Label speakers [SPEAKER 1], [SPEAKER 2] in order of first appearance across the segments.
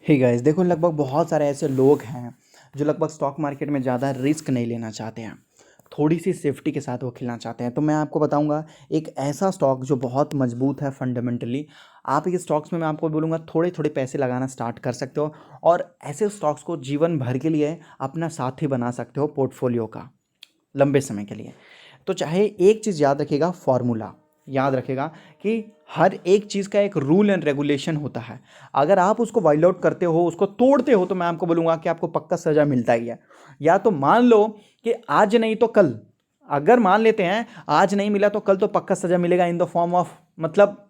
[SPEAKER 1] Hey guys, देखो लगभग बहुत सारे ऐसे लोग हैं जो लगभग स्टॉक मार्केट में ज़्यादा रिस्क नहीं लेना चाहते हैं। थोड़ी सी सेफ्टी के साथ वो खेलना चाहते हैं। तो मैं आपको बताऊंगा एक ऐसा स्टॉक जो बहुत मजबूत है फंडामेंटली। आप ये स्टॉक्स में मैं आपको बोलूँगा थोड़े थोड़े पैसे लगाना स्टार्ट कर सकते हो और ऐसे स्टॉक्स को जीवन भर के लिए अपना साथी बना सकते हो पोर्टफोलियो का, लंबे समय के लिए। तो चाहे एक चीज़ याद रखिएगा, फॉर्मूला याद रखेगा कि हर एक चीज़ का एक रूल एंड रेगुलेशन होता है। अगर आप उसको वाइल आउट करते हो, उसको तोड़ते हो, तो मैं आपको बोलूँगा कि आपको पक्का सज़ा मिलता ही है। या तो मान लो कि आज नहीं तो कल, अगर मान लेते हैं आज नहीं मिला तो कल तो पक्का सज़ा मिलेगा इन द फॉर्म ऑफ, मतलब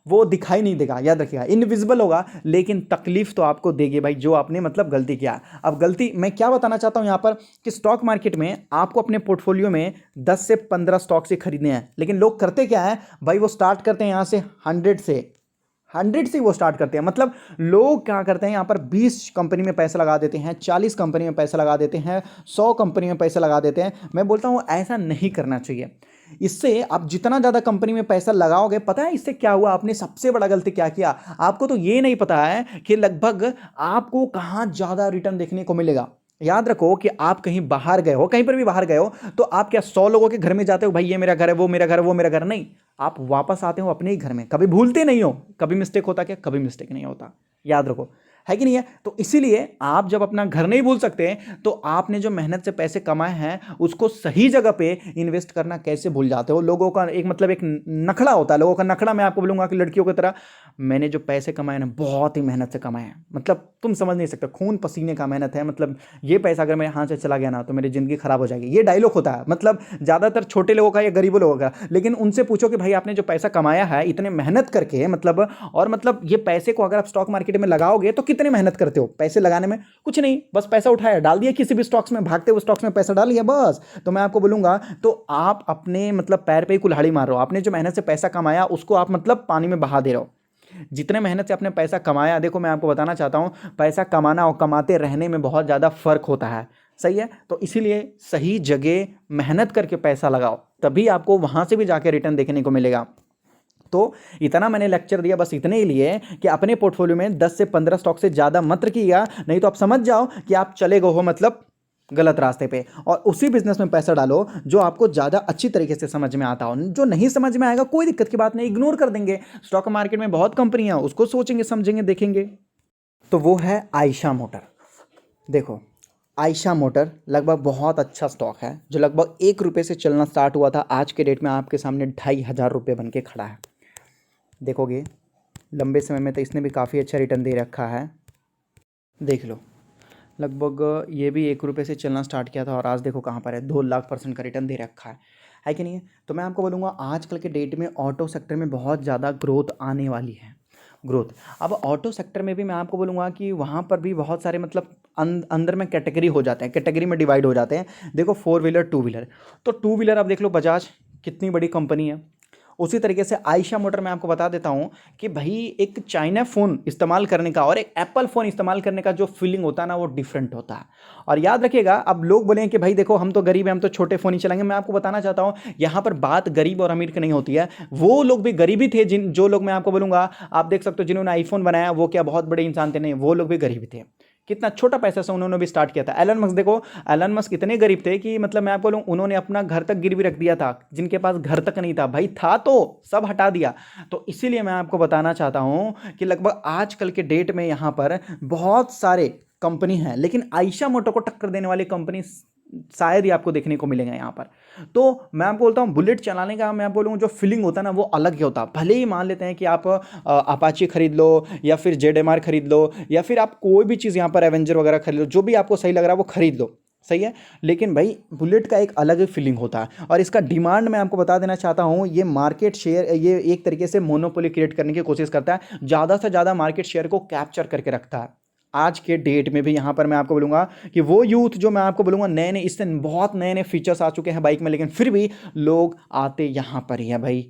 [SPEAKER 1] वो दिखाई नहीं देगा, याद रखिएगा, इनविजिबल होगा, लेकिन तकलीफ तो आपको देगी भाई, जो आपने मतलब गलती किया। अब गलती मैं क्या बताना चाहता हूं यहां पर कि स्टॉक मार्केट में आपको अपने पोर्टफोलियो में 10 से 15 स्टॉक से खरीदने हैं, लेकिन लोग करते क्या है भाई, वो स्टार्ट करते हैं यहां से 100 से वो स्टार्ट करते हैं। मतलब लोग क्या करते हैं, यहां पर 20 कंपनी में पैसा लगा देते हैं, 40 कंपनी में पैसा लगा देते हैं, 100 कंपनी में पैसा लगा देते हैं। मैं बोलता हूं ऐसा नहीं करना चाहिए। इससे आप जितना ज़्यादा कंपनी में पैसा लगाओगे, पता है इससे क्या हुआ, आपने सबसे बड़ा गलती क्या किया, आपको तो ये नहीं पता है कि लगभग आपको कहाँ ज़्यादा रिटर्न देखने को मिलेगा। याद रखो कि आप कहीं बाहर गए हो, कहीं पर भी बाहर गए हो, तो आप क्या 100 लोगों के घर में जाते हो, भाई ये मेरा घर है, वो मेरा घर है, वो मेरा घर नहीं। आप वापस आते हो अपने ही घर में, कभी भूलते नहीं हो। कभी मिस्टेक होता क्या, कभी मिस्टेक नहीं होता, याद रखो, है कि नहीं है। तो इसीलिए आप जब अपना घर नहीं भूल सकते, तो आपने जो मेहनत से पैसे कमाए हैं उसको सही जगह पे इन्वेस्ट करना कैसे भूल जाते हो। लोगों का एक मतलब एक नखड़ा होता है, लोगों का नखड़ा मैं आपको बोलूंगा कि लड़कियों की तरह, मैंने जो पैसे कमाए ना बहुत ही मेहनत से कमाए हैं, मतलब तुम समझ नहीं सकते, खून पसीने का मेहनत है। मतलब ये पैसा अगर मेरे हाथ से चला गया ना तो मेरी जिंदगी खराब हो जाएगी, ये डायलॉग होता है, मतलब ज्यादातर छोटे लोगों का या गरीबों लोगों का। लेकिन उनसे पूछो कि भाई आपने जो पैसा कमाया है इतने मेहनत करके, मतलब और मतलब ये पैसे को अगर आप स्टॉक मार्केट में लगाओगे तो कितने मेहनत करते हो पैसे लगाने में, कुछ नहीं, बस पैसा उठाया डाल दिया किसी भी स्टॉक्स में, भागते हुए स्टॉक्स में पैसा डाल दिया बस। तो मैं आपको बोलूंगा तो आप अपने मतलब पैर पे ही कुल्हाड़ी मार रहे हो। आपने जो मेहनत से पैसा कमाया उसको आप मतलब पानी में बहा दे रहे हो। जितने मेहनत से आपने पैसा कमाया, देखो मैं आपको बताना चाहता हूं, पैसा कमाना और कमाते रहने में बहुत ज्यादा फर्क होता है, सही है। तो इसीलिए सही जगह मेहनत करके पैसा लगाओ, तभी आपको वहां से भी जाके रिटर्न देखने को मिलेगा। तो इतना मैंने लेक्चर दिया बस इतने ही लिए कि अपने पोर्टफोलियो में 10 से 15 स्टॉक से ज़्यादा मत रखिएगा, नहीं तो आप समझ जाओ कि आप चले गए हो मतलब गलत रास्ते पे, और उसी बिजनेस में पैसा डालो जो आपको ज़्यादा अच्छी तरीके से समझ में आता हो। जो नहीं समझ में आएगा कोई दिक्कत की बात नहीं, इग्नोर कर देंगे। स्टॉक मार्केट में बहुत कंपनियां उसको सोचेंगे, समझेंगे, देखेंगे। तो वो है आयशा मोटर। देखो, आयशा मोटर लगभग बहुत अच्छा स्टॉक है जो लगभग 1 रुपये से चलना स्टार्ट हुआ था, आज के डेट में आपके सामने 2,500 रुपये बन के खड़ा है। देखोगे लंबे समय में तो इसने भी काफ़ी अच्छा रिटर्न दे रखा है। देख लो, लगभग ये भी 1 रुपये से चलना स्टार्ट किया था और आज देखो कहाँ पर है, 2 लाख% का रिटर्न दे रखा है कि नहीं है। तो मैं आपको बोलूँगा आजकल के डेट में ऑटो सेक्टर में बहुत ज़्यादा ग्रोथ आने वाली है, ग्रोथ। अब ऑटो सेक्टर में भी मैं आपको बोलूँगा कि वहाँ पर भी बहुत सारे मतलब अंदर में कैटेगरी हो जाते हैं, कैटेगरी में डिवाइड हो जाते हैं। देखो 4 व्हीलर 2 व्हीलर, तो 2 व्हीलर आप देख लो, बजाज कितनी बड़ी कंपनी है। उसी तरीके से आयशा मोटर में आपको बता देता हूं कि भाई एक चाइना फ़ोन इस्तेमाल करने का और एक एप्पल फ़ोन इस्तेमाल करने का जो फीलिंग होता है ना वो डिफरेंट होता है। और याद रखिएगा, अब लोग बोलें कि भाई देखो हम तो गरीब हैं, हम तो छोटे फ़ोन ही चलाएंगे। मैं आपको बताना चाहता हूं यहां पर बात गरीब और अमीर की नहीं होती है। वो लोग भी गरीबी थे, जिन जो लोग मैं आपको बोलूंगा, आप देख सकते हो जिन्होंने आईफोन बनाया वो क्या बहुत बड़े इंसान थे, नहीं, वो लोग भी गरीब थे। कितना छोटा पैसा से उन्होंने भी स्टार्ट किया था। एलन मस्क देखो, एलन मस्क इतने गरीब थे कि मतलब मैं आपको बोलूं उन्होंने अपना घर तक गिरवी रख दिया था, जिनके पास घर तक नहीं था, भाई था तो सब हटा दिया। तो इसीलिए मैं आपको बताना चाहता हूं कि लगभग आजकल के डेट में यहां पर बहुत सारे कंपनी हैं, लेकिन आयशा मोटर को टक्कर देने वाली कंपनी शायद ही आपको देखने को मिलेगा यहाँ पर। तो मैं आपको बोलता हूँ बुलेट चलाने का मैं बोलूँ जो फीलिंग होता है ना वो अलग ही होता है। भले ही मान लेते हैं कि आप अपाची खरीद लो या फिर जेडएमआर खरीद लो या फिर आप कोई भी चीज़ यहाँ पर एवेंजर वगैरह खरीद लो, जो भी आपको सही लग रहा है वो खरीद लो, सही है। लेकिन भाई बुलेट का एक अलग ही फीलिंग होता है और इसका डिमांड मैं आपको बता देना चाहता हूँ, ये मार्केट शेयर, ये एक तरीके से मोनोपोली क्रिएट करने की कोशिश करता है, ज़्यादा से ज़्यादा मार्केट शेयर को कैप्चर करके रखता है। आज के डेट में भी यहाँ पर मैं आपको बोलूँगा कि वो यूथ जो मैं आपको बोलूँगा नए नए, इससे बहुत नए नए फीचर्स आ चुके हैं बाइक में, लेकिन फिर भी लोग आते यहाँ पर ही है भाई।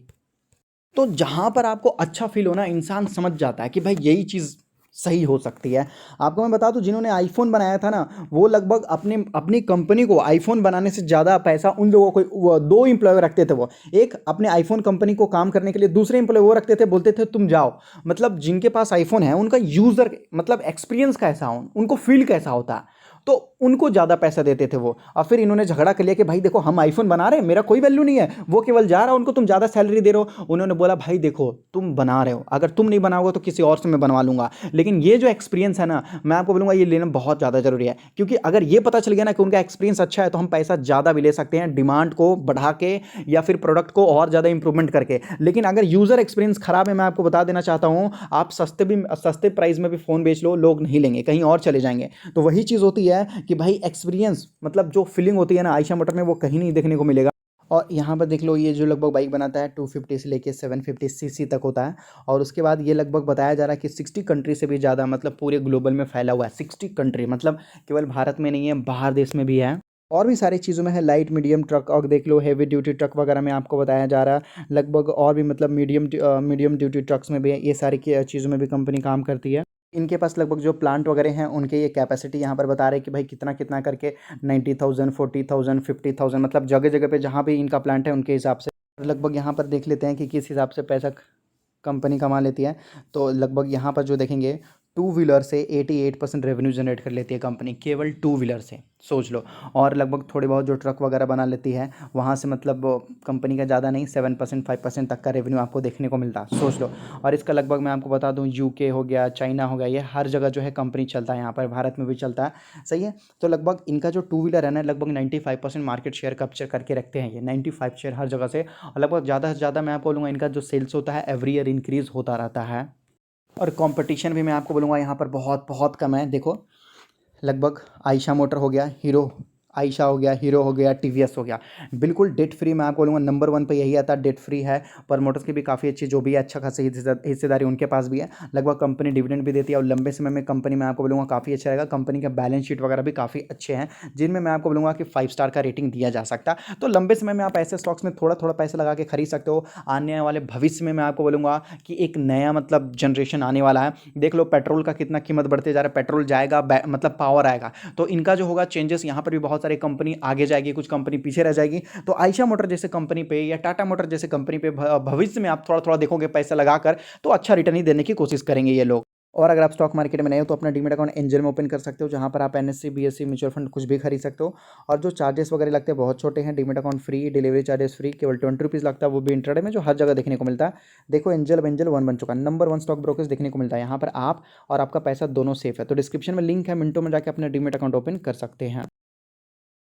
[SPEAKER 1] तो जहाँ पर आपको अच्छा फील हो ना, इंसान समझ जाता है कि भाई यही चीज़ सही हो सकती है। आपको मैं बता दूं, जिन्होंने आईफोन बनाया था ना, वो लगभग अपने अपनी कंपनी को आईफोन बनाने से ज़्यादा पैसा उन लोगों को, वो दो एम्प्लॉय रखते थे वो, एक अपने आईफोन कंपनी को काम करने के लिए, दूसरे एम्प्लॉय वो रखते थे, बोलते थे तुम जाओ। मतलब जिनके पास आईफोन है उनका यूज़र मतलब एक्सपीरियंस कैसा हो, उनको फील कैसा होता है, तो उनको ज़्यादा पैसा देते थे वो। और फिर इन्होंने झगड़ा कर लिया कि भाई देखो हम आईफोन बना रहे हैं, मेरा कोई वैल्यू नहीं है, वो केवल जा रहा है, उनको तुम ज़्यादा सैलरी दे रहे हो। उन्होंने बोला भाई देखो तुम बना रहे हो, अगर तुम नहीं बनाओगे तो किसी और से मैं बनवा लूंगा, लेकिन ये जो एक्सपीरियंस है ना, मैं आपको बोलूंगा ये लेना बहुत ज़्यादा जरूरी है, क्योंकि अगर ये पता चल गया ना कि उनका एक्सपीरियंस अच्छा है, तो हम पैसा ज़्यादा भी ले सकते हैं डिमांड को बढ़ा के, या फिर प्रोडक्ट को और ज़्यादा इंप्रूवमेंट करके। लेकिन अगर यूज़र एक्सपीरियंस खराब है, मैं आपको बता देना चाहता हूँ, आप सस्ते प्राइस में भी फ़ोन बेच लो, लोग नहीं लेंगे, कहीं और चले जाएंगे। तो वही चीज़ होती है कि भाई एक्सपीरियंस मतलब जो फीलिंग होती है ना आयशा मोटर में, वो कहीं नहीं देखने को मिलेगा। और यहाँ पर देख लो, ये जो लगभग बाइक बनाता है 250 से लेके 750 सीसी तक होता है। और उसके बाद ये लगभग बताया जा रहा है कि 60 कंट्री से भी ज़्यादा, मतलब पूरे ग्लोबल में फैला हुआ है। 60 कंट्री मतलब केवल भारत में नहीं है, बाहर देश में भी है। और भी सारी चीज़ों में है, लाइट मीडियम ट्रक, और देख लो हैवी ड्यूटी ट्रक वगैरह में आपको बताया जा रहा है लगभग। और भी मतलब मीडियम ड्यूटी ट्रक्स में भी ये सारी चीज़ों में भी कंपनी काम करती है। इनके पास लगभग जो प्लांट वगैरह हैं उनके ये कैपेसिटी यहाँ पर बता रहे हैं कि भाई कितना कितना करके 90,000 40,000 50,000, मतलब जगह जगह पे जहाँ भी इनका प्लांट है उनके हिसाब से। लगभग यहाँ पर देख लेते हैं कि किस हिसाब से पैसा कंपनी कमा लेती है। तो लगभग यहाँ पर जो देखेंगे, टू व्हीलर से 88% रेवेन्यू जनरेट कर लेती है कंपनी, केवल टू व्हीलर से, सोच लो। और लगभग थोड़े बहुत जो ट्रक वगैरह बना लेती है वहाँ से, मतलब कंपनी का ज़्यादा नहीं, 7% 5% तक का रेवेन्यू आपको देखने को मिलता है, सोच लो। और इसका लगभग मैं आपको बता दूँ, यूके हो गया, चाइना हो गया, ये हर जगह जो है कंपनी चलता है, यहाँ पर भारत में भी चलता है। सही है। तो लगभग इनका जो टू व्हीलर है ना, लगभग 95% मार्केट शेयर कैप्चर करके रखते हैं ये, 95 शेयर हर जगह से। और लगभग ज़्यादा से ज़्यादा मैं आपको बोलूँगा, इनका जो सेल्स होता है एवरी ईयर इंक्रीज़ होता रहता है। और कंपटीशन भी मैं आपको बोलूँगा यहाँ पर बहुत बहुत कम है। देखो लगभग आयशा मोटर हो गया, हीरो आयशा हो गया, हीरो हो गया, टीवीएस हो गया, बिल्कुल डेट फ्री। मैं आपको बोलूँगा नंबर 1 पे यही आता है, डेट फ्री है। प्रमोटर्स की भी काफ़ी अच्छी जो भी है, अच्छा खासी हिस्सेदारी उनके पास भी है। लगभग कंपनी डिविडेंड भी देती है, और लंबे समय में कंपनी में आपको बोलूँगा काफ़ी अच्छा रहेगा। कंपनी का बैलेंस शीट वगैरह भी काफ़ी अच्छे हैं, जिनमें मैं आपको बोलूँगा कि 5 स्टार का रेटिंग दिया जा सकता है। तो लंबे समय में आप ऐसे स्टॉक्स में थोड़ा थोड़ा पैसा लगा के खरीद सकते हो। आने वाले भविष्य में मैं आपको बोलूँगा कि एक नया मतलब जनरेशन आने वाला है। देख लो पेट्रोल का कितना कीमत बढ़ते जा रहा है, पेट्रोल जाएगा, मतलब पावर आएगा, तो इनका जो होगा चेंजेस, यहाँ पर भी बहुत सारी कंपनी आगे जाएगी, कुछ कंपनी पीछे रह जाएगी। तो आयशा मोटर जैसे कंपनी पे या टाटा मोटर जैसे कंपनी पे भविष्य में आप थोड़ा थोड़ा देखोगे पैसा लगाकर, तो अच्छा रिटर्न ही देने की कोशिश करेंगे ये लोग। और अगर आप स्टॉक मार्केट में नए हो तो अपना डीमेट अकाउंट एंजल में ओपन कर सकते हो, जहां पर आप एनएससी बीएससी म्यूचुअल फंड कुछ भी खरीद सकते हो। और जो चार्जेस वगैरह लगते हैं बहुत छोटे हैं, demat account free, delivery charges free, केवल 20 रुपीज़ लगता है, वो भी इंट्राडे में, जो हर जगह देखने को मिलता है। देखो एंजल 1 बन चुका है, नंबर 1 स्टॉक ब्रोकर्स देखने को मिलता है यहाँ पर, आप और आपका पैसा दोनों सेफ है। तो डिस्क्रिप्शन में लिंक है, मिनटों में जाकर अपना डीमेट अकाउंट ओपन कर सकते हैं।